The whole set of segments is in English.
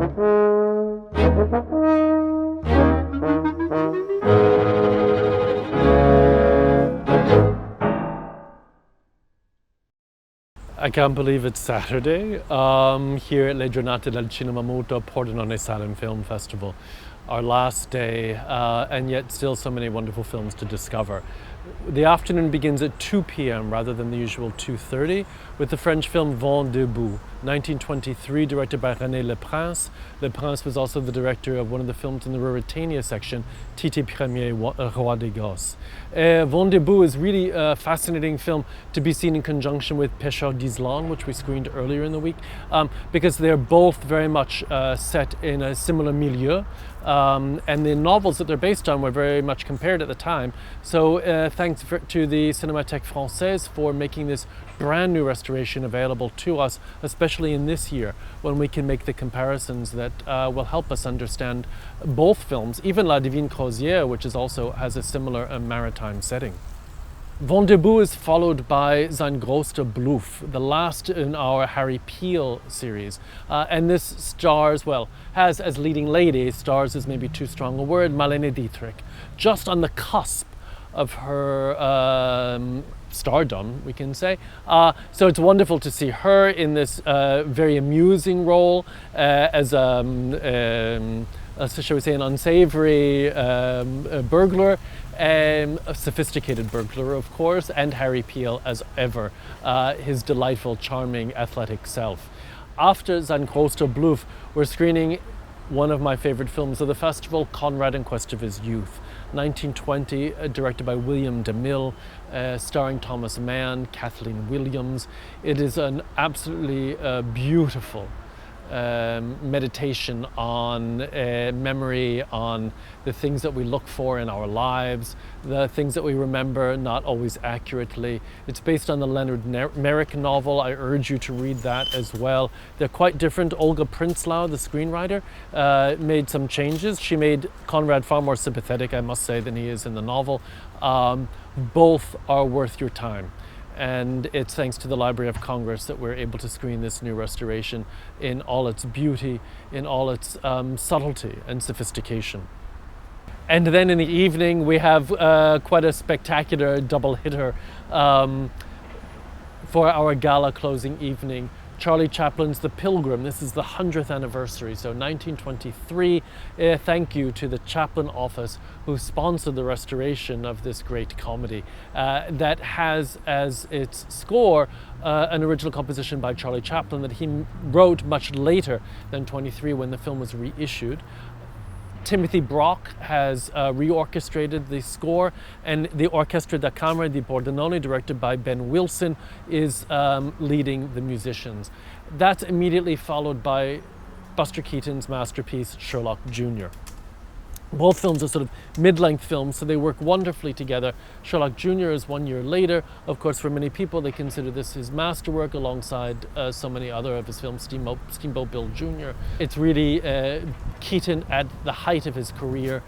I can't believe it's Saturday here at Giornate del Cinema Muto, Pordenone Silent Film Festival. Our last day, and yet still so many wonderful films to discover. The afternoon begins at 2 p.m. rather than the usual 2:30 with the French film Vent debout, 1923, directed by René Le Prince. Le Prince was also the director of one of the films in the Ruritania section, Tite Premier, Roi des Gosses. Vent debout is really a fascinating film to be seen in conjunction with Pêcheurs d'Islande, which we screened earlier in the week, because they're both very much set in a similar milieu. And the novels that they're based on were very much compared at the time. So thanks to the Cinémathèque Française for making this brand new restoration available to us, especially in this year when we can make the comparisons that will help us understand both films, even La Divine Crozière, which is also has a similar maritime setting. Vent debout is followed by Sein größter Bluff, the last in our Harry Peel series. And this stars, well, has as leading lady, stars is maybe too strong a word, Marlene Dietrich, just on the cusp of her stardom, we can say. So it's wonderful to see her in this very amusing role as shall we say, an unsavory burglar, a sophisticated burglar, of course, and Harry Peel as ever, his delightful, charming, athletic self. After Sein größter Bluff, we're screening one of my favorite films of the festival, Conrad in Quest of His Youth, 1920, directed by William DeMille, starring Thomas Mann, Kathleen Williams. It is an absolutely beautiful meditation on memory, on the things that we look for in our lives, the things that we remember not always accurately. It's based on the Leonard Merrick novel. I urge you to read that as well. They're quite different. Olga Prinsloo, the screenwriter, made some changes. She made Conrad far more sympathetic, I must say, than he is in the novel. Both are worth your time. And it's thanks to the Library of Congress that we're able to screen this new restoration in all its beauty, in all its subtlety and sophistication. And then in the evening we have quite a spectacular double hitter for our gala closing evening. Charlie Chaplin's The Pilgrim. This is the 100th anniversary, so 1923. Thank you to the Chaplin office who sponsored the restoration of this great comedy that has as its score an original composition by Charlie Chaplin that he wrote much later than 23 when the film was reissued. Timothy Brock has reorchestrated the score, and the Orchestra da Camera di Pordenone, directed by Ben Wilson, is leading the musicians. That's immediately followed by Buster Keaton's masterpiece, Sherlock Jr. Both films are sort of mid-length films, so they work wonderfully together. Sherlock Jr. is 1 year later. Of course, for many people, they consider this his masterwork alongside so many other of his films, Steamboat Bill Jr. It's really Keaton at the height of his career.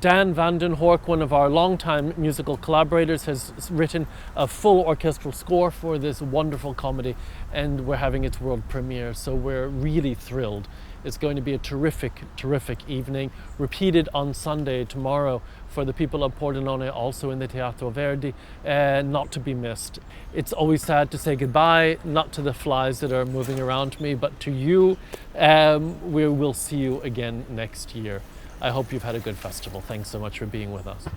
Dan Vandenhorck, one of our longtime musical collaborators, has written a full orchestral score for this wonderful comedy, and we're having its world premiere, so we're really thrilled. It's going to be a terrific, terrific evening, repeated on Sunday tomorrow for the people of Pordenone, also in the Teatro Verdi, not to be missed. It's always sad to say goodbye, not to the flies that are moving around me, but to you. We will see you again next year. I hope you've had a good festival. Thanks so much for being with us.